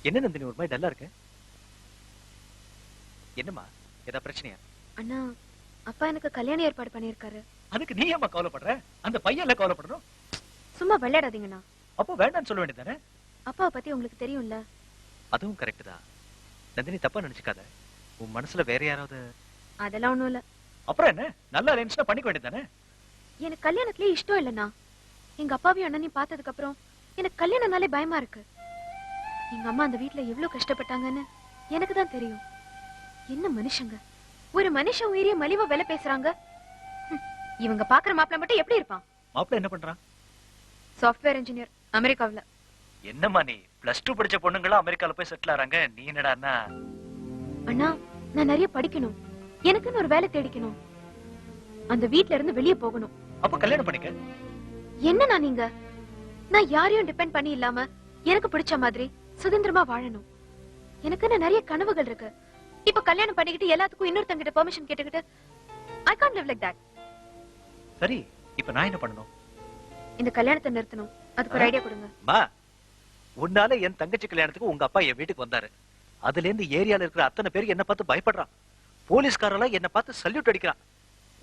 என்ன நந்தினி ஒரு மாதிரி டல்லா இருக்க? என்னம்மா, ஏதாவது பிரச்சனையா? அண்ணா, அப்பா எனக்கு கல்யாணம் ஏற்பாடு பண்ணிருக்காரு. அதுக்கு நீ ஏமா கவலைப்படுற? அந்த பையன்ல கவலைப்படணும். சும்மா விளையாடாதீங்கண்ணா. அப்போ வேண்டாம்னு சொல்ல வேண்டியதானே? அப்பாவை பத்தி உங்களுக்கு தெரியும்ல. அதுவும் கரெக்ட் தான். நந்தினி தப்பா நினைச்சுக்காத. உன் மனசுல வேற யாராவது? அதெல்லாம் ஒண்ணும் இல்ல. அப்புறம் என்ன, நல்ல அலைன்ஸ்னா பண்ணிக்க வேண்டியதானே? எனக்கு கல்யாணத்திலே இஷ்டம் இல்லண்ணா. எங்க அப்பாவையும் அண்ணனையும் பார்த்ததுக்கு அப்புறம் எனக்கு கல்யாணம்னாலே பயமா இருக்கு. எங்க அம்மா அந்த வீட்டுல எவ்வளவு கஷ்டப்பட்டாங்கன்னு எனக்கு தான் தெரியும். என்ன மனுஷங்க, ஒரு மனுஷன் உயிரிய மலிவா விலை பேசுறாங்க. இவங்க பாக்குற மாப்பிள்ள மட்டும் எப்படி இருப்பான்? மாப்பிள்ள என்ன பண்றான்? சாஃப்ட்வேர் இன்ஜினியர், அமெரிக்காவுல. என்னம்மா நீ +2 படிச்ச பொண்ணுங்களா அமெரிக்கால போய் செட்டில் ஆறாங்க, நீ என்னடான்னா? அண்ணா, நான் நிறைய படிக்கணும், எனக்குன்னு ஒரு வேலை தேடிக்கணும், அந்த வீட்ல இருந்து வெளியே போகணும். அப்ப கல்யாணம் பண்ணிக்க. என்னண்ணா நீங்க? நான் யாரையும் டிபெண்ட் பண்ணி இல்லாம எனக்கு பிடிச்ச மாதிரி சுதந்திரமா வாழணும். எனக்குன்னு நிறைய கனவுகள் இருக்கு. இப்ப கல்யாணம் பண்ணிக்கிட்டு எல்லாத்துக்கும் இன்னொருத்தங்கிட்ட பெர்மிஷன் கேட்டுக்கிட்டு I can't live like that. சரி, இப்ப நான் என்ன பண்ணணும்? இந்த கல்யாணத்தை நிறுத்தணும். அதுக்கு ஒரு ஐடியா கொடுங்க. மா, உன்னால என் தங்கச்சி கல்யாணத்துக்கு உங்க அப்பா என் வீட்டுக்கு வந்தாரு. அதுல இருந்து ஏரியால இருக்கிற அத்தனை பேர் என்ன பார்த்து பயப்படுறான். போலீஸ்காரெல்லாம் என்ன பார்த்து சல்யூட் அடிக்கிறான்.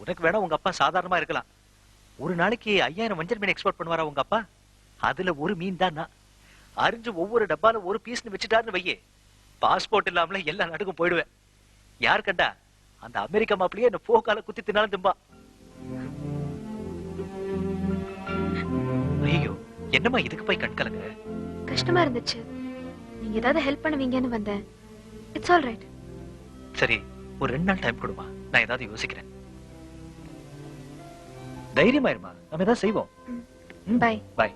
உனக்கு வேணா உங்க அப்பா சாதாரணமா இருக்கலாம். ஒரு நாளைக்கு 5000 வஞ்சர் மீன் எக்ஸ்போர்ட் பண்ணுவாரா உங்க அப்பா? அதுல ஒரு மீன் தான் நான். அரிஞ்சு ஒவ்வொரு டப்பால ஒரு பீஸ்னு வச்சுட்டாருன்னு வையே, பாஸ்போர்ட் இல்லாமல எல்லா நாட்டுக்கும் போயிடுவேன். யார் கண்டா அந்த அமெரிக்கா மாப்பிளையே என்ன போக்கால குத்தி தின்னாலும் திம்பா. ஐயோ, என்னம்மா இதுக்கு போய் கண்கலங்க? கஷ்டமா இருந்துச்சு, நீங்க ஏதாவது ஹெல்ப் பண்ணுவீங்கன்னு வந்தேன். It's all right. சரி, ஒரு 2 நாள் டைம் கொடுமா, நான் ஏதாவது யோசிக்கிறேன். தைரியமா இருமா, நம்ம ஏதாவது செய்வோம். Bye bye.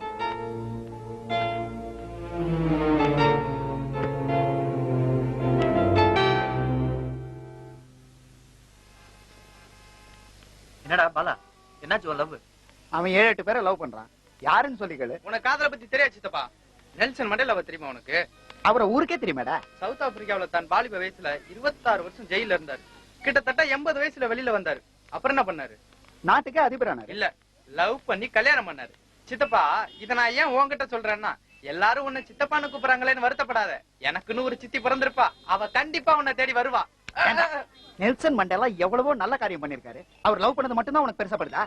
என்னடா பாலா, என்னாச்சு லவ்? அவன் 7-8 பேரை லவ் பண்றான். யாருன்னு சொல்லி கேளு. உனக்கு காதலை பத்தி தெரியாது சித்தப்பா. நெல்சன் மண்டேலா தெரியுமா உனக்கு? அவரை ஊருக்கே தெரியுமாடா. சவுத் ஆப்பிரிக்காவில தான் வாலிப வயசுல 26 வருஷம் ஜெயில இருந்தாரு. கிட்டத்தட்ட 80 வயசுல வெளியில வந்தாரு. அப்புறம் என்ன பண்ணாரு? நாட்டுக்கே அதிபரானாரு. இல்ல, லவ் பண்ணி கல்யாணம் பண்ணாரு. சித்தப்பா, இத நான் ஏன் உன்கிட்ட சொல்றேன்னா, எல்லாரும் உன்னை சித்தப்பான்னு கூப்பிடுறாங்களேன்னு வருத்தப்படாத. எனக்குன்னு ஒரு சித்தி பிறந்திருப்பா. அவ கண்டிப்பா உன்னை தேடி வருவா. நெல்சன் மண்டேலா எவ்வளவோ நல்ல காரியம் பண்ணிருக்காரு. அவர் லவ் பண்ணது மட்டும் தான் உனக்கு பெருசாப்படுதா?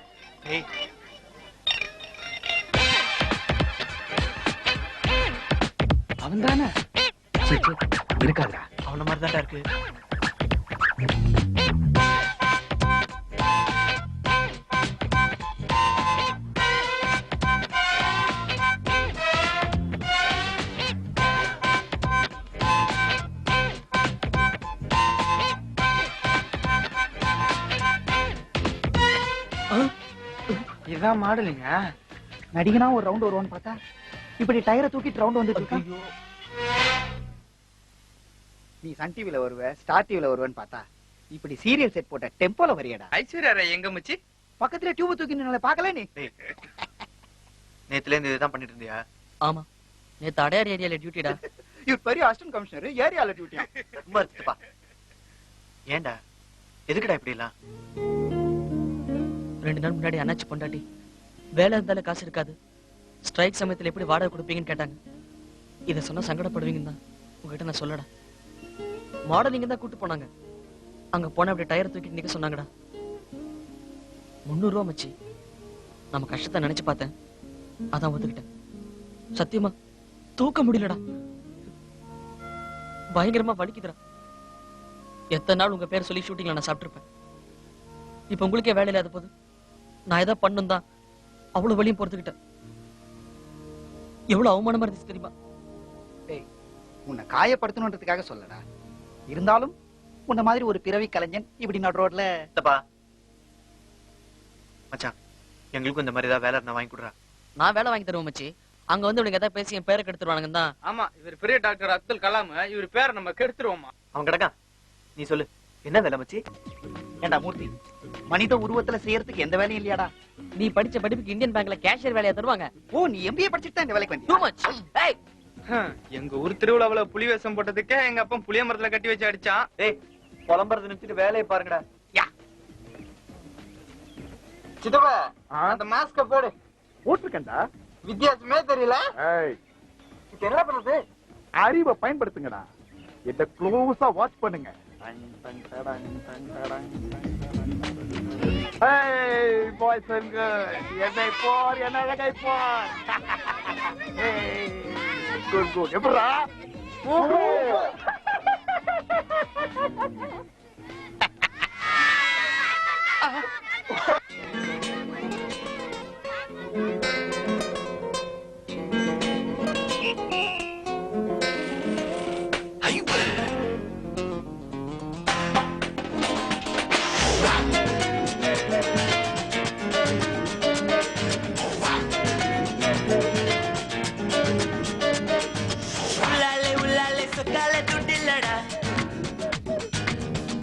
அவன் தானே இருக்காதா? அவன மாதிரி தான்டா இருக்கு. இதான் மாடலிங்க. நடிகனா ஒரு ரவுண்ட் வருவான்னு பார்த்தா இப்படி டயரை தூக்கிட்டு ரவுண்ட் வந்துட்டு இருக்கான். நீ சன் டிவில வருவ, ஸ்டார் டிவில வருவேன்னு பார்த்தா இப்படி சீரியல் செட் போட்ட டெம்போல வரியடா. ஐஸ்வர்யா ராய் எங்க மச்சி? பக்கத்துல டியூப் தூக்கி நின்னால பார்க்கல நீ? நேத்துல இருந்து இதுதான் பண்ணிட்டு இருந்தியா? ஆமா, நேத்து அடையார் ஏரியால டியூட்டிடா. இவர் பெரிய அசிஸ்டன்ட் கமிஷனர், ஏரியால டியூட்டியா? சும்மா இருப்பா. ஏண்டா எதுக்குடா இப்படி எல்லாம்? 2 நாள் முன்னாடி அண்ணாச்சி பொண்டாட்டி வேலை இருந்தாலும் காசு இருக்காது, ஸ்ட்ரைக் சமயத்துல எப்படி வாடகை கொடுப்பீங்கன்னு கேட்டாங்க. இதை சொன்னா சங்கடப்படுவீங்கன்னு தான் உங்ககிட்ட நான் சொல்லடா. மாடலிங்க தான் கூட்டு போனாங்க. அங்க போன அப்படி டயர் தூக்கிட்டு நிக்க சொன்னாங்கடா. 300 ரூபா மச்சி. நம்ம கஷ்டத்தை நினைச்சு பார்த்தேன், அதான் ஒத்துக்கிட்டேன். சத்தியமா தூக்க முடியலடா, பயங்கரமா வலிக்குதுடா. எத்தனை நாள் உங்க பேர் சொல்லி ஷூட்டிங்ல நான் சாப்பிட்டுருப்பேன். இப்ப உங்களுக்கே வேலை இல்லாத போது நான் ஏதாவது பண்ணும் தான் அவ்வளவு வழியும் பொறுத்துக்கிட்டேன். எவ்வளவு அவமானமா இருந்துச்சு தெரியுமா? உன்னை காயப்படுத்தணுன்றதுக்காக சொல்லடா. இருந்தாலும் உன்ன மாதிரி ஒரு பிறவி கலைஞன் இப்படி நடு ரோட்ல. மச்சான், எங்களுக்கும் இந்த மாதிரி ஏதாவது வேலை இருந்தா வாங்கி கொடுறா. நான் வேலை வாங்கி தருவேன் மச்சி. அங்க வந்து இவனுக்கு ஏதாவது பேசி என் பேரை கெடுத்துருவானுங்க தான். ஆமா, இவர் பெரிய டாக்டர் அப்துல் கலாம். இவர் பேரை நம்ம கெடுத்துருவோமா? அவன் கிடக்கா, நீ சொல்லு என்ன வேலை மச்சி? ஏண்டா மூர்த்தி, மனித உருவத்துல செய்யறதுக்கு எந்த வேலையும் இல்லையாடா? நீ படிச்ச படிப்புக்கு இந்தியன் பேங்க்ல கேஷியர் வேலையா தருவாங்க. ஓ, நீ MBA படிச்சிட்டு தான் இந்த வேலைக்கு Too வந்தியா? much. Hey, எங்க ஊர் திருவிழாவுல புலி வேஷம் போட்டதுக்கே எங்க அப்பா புளிய மரத்துல கட்டி வச்சு அடிச்சான். ஏய், புலம்பறது நிறுத்திட்டு வேலையை பாருங்கடா. சித்தப்பா, அந்த மாஸ்க போடு. போட்டுருக்கேன்டா. வித்தியாசமே தெரியல. ஏய், இப்ப என்ன பண்றது? அறிவை பயன்படுத்துங்கடா. இத க்ளோஸா வாட்ச் பண்ணுங்க. Hey, boys and girls, என்னை போர், என்ன அழகை போர். Hey, good, good. எப்படா?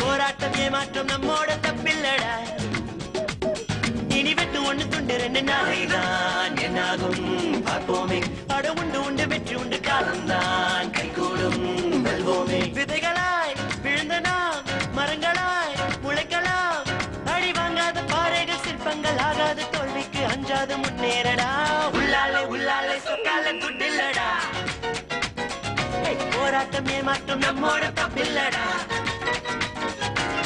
போராட்டம் ஏமாற்றம் நம்மோட தப்பில்லடா. இனி வெட்டு ஒண்ணு துண்டு ரெண்டு நாளைதான் என்னாகும் பார்ப்போமே. அட உண்டு உண்டு வெற்றி உண்டு காலம்தான் கைகூடும் வெல்வோமே. விதைகளாய் விழுந்த நாம் மரங்களாய் முளைக்கலாம். அடி வாங்காத பாறைகள் சிற்பங்கள் ஆகாத தோல்விக்கு அஞ்சாது முன்னேறடா. உள்ளாலே உள்ளாலே சொக்கால துண்டில்லடா. போராட்டம் ஏமாற்றம் நம்மோட தப்பில்லடா.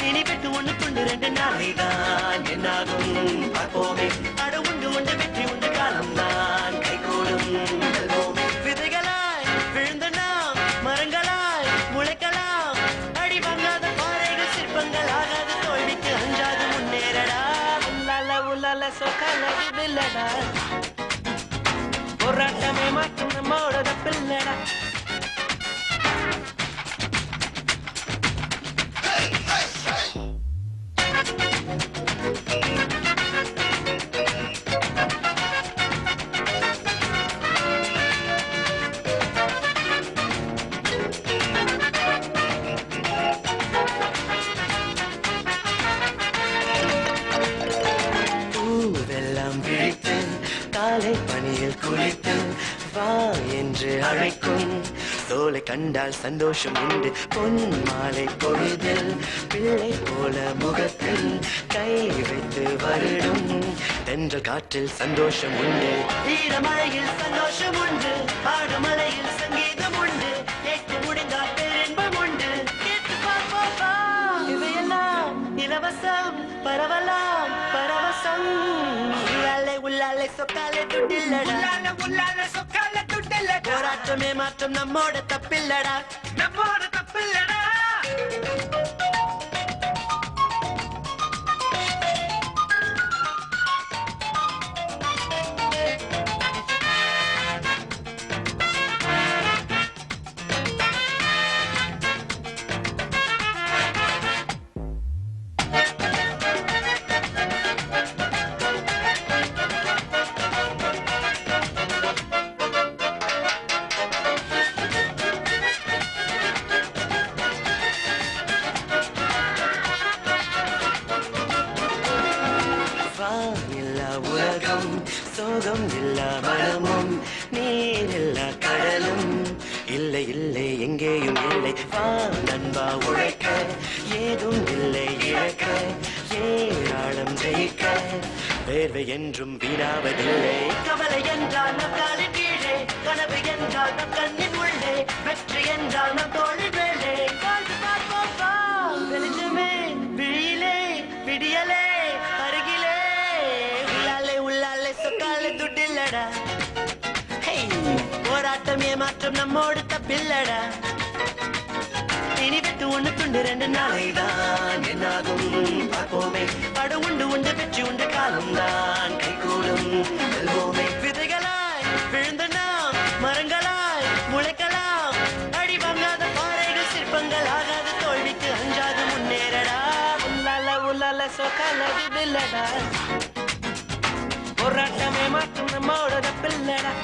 இனி வெட்டு ஒண்ணு துண்டு ரெண்டு நாளைதான் என்னாகும் பார்ப்போமே. அட உண்டு உண்டு வெற்றி உண்டு காலம்தான் கைகூடும் வெல்வோமே. விதைகளாய் விழுந்த நாம் மரங்களாய் முளைக்கலாம். அடி வாங்காத பாறைகள் சிற்பங்கள் ஆகாத தோல்விக்கு அஞ்சாது முன்னேறடா. உள்ளால உள்ளால சொக்கால இதுல்லடா. போராட்டமே மாற்றும் நம்மோட தப்பில்லடா. காலை பணியில் குளித்து வா என்று அழைக்கும். தோலை கண்டால் சந்தோஷம் உண்டு. பொன் மாலை பொழுதில் பிள்ளை போல முகத்தில் கை வைத்து வருடும். தென்றல் காற்றில் சந்தோஷம் உண்டு. ஈரமழையில் சந்தோஷம் உண்டு. ஆடுமலையில் சங்கீதம் உண்டு. கேட்க முடிந்தால் பேரின்பம் உண்டு. கேட்டு பார்ப்போம் இவையெல்லாம் இலவசம். பரவலாம் பரவசம். உள்ளாலே உள்ளாலே சொக்காலே துண்டில்லடா. உள்ளாலே உள்ளாலே சொக்காலே துண்டில்லடா. போராட்டமே மாற்றம் நம்மோட தப்பில்லடா. நம்மோட தப்பில்லடா. உலகம் சோகம் இல்லா மனமும் நீர் இல்லா கடலும் இல்லை இல்லை எங்கேயும் இல்லை. வா நண்பா உழைக்க ஏதும் இல்லை இழக்க. ஏராளம் ஜெயிக்க வேர்வை என்றும் வீணாவதில்லை. கவலை என்றால் நம் காலின் கீழே. கனவு என்றால் நம் கண்ணின் உள்ளே. வெற்றி என்றால் நம் தோளின் மேலே. வாழ்ந்து பார்ப்போம் வா. வெளிச்சமே விழியிலே விடியலே அருகிலே. உள்ளாலே உள்ளாலே சொக்காலே துட்டில்லடா. போராட்டம் ஏமாற்றம் நம்மோடு தப்பில்லடா. இனி வெட்டு ஒண்ணு துண்டு ரெண்டு நாளைதான் என்னாகும் பார்ப்போமே. அட உண்டு உண்டு வெற்றி உண்டு காலம்தான் கைகூடும் வெல்வோமே. விதைகளாய் விழுந்த நாம் மரங்களாய் முளைக்கலாம். அடி வாங்காத பாறைகள் சிற்பங்கள் ஆகாத தோல்விக்கு அஞ்சாது முன்னேறடா. உள்ளால உள்ளால சொக்கால இதுல்லடா. போராட்டமே மாற்றும் நம்மோட தப்பில்லடா.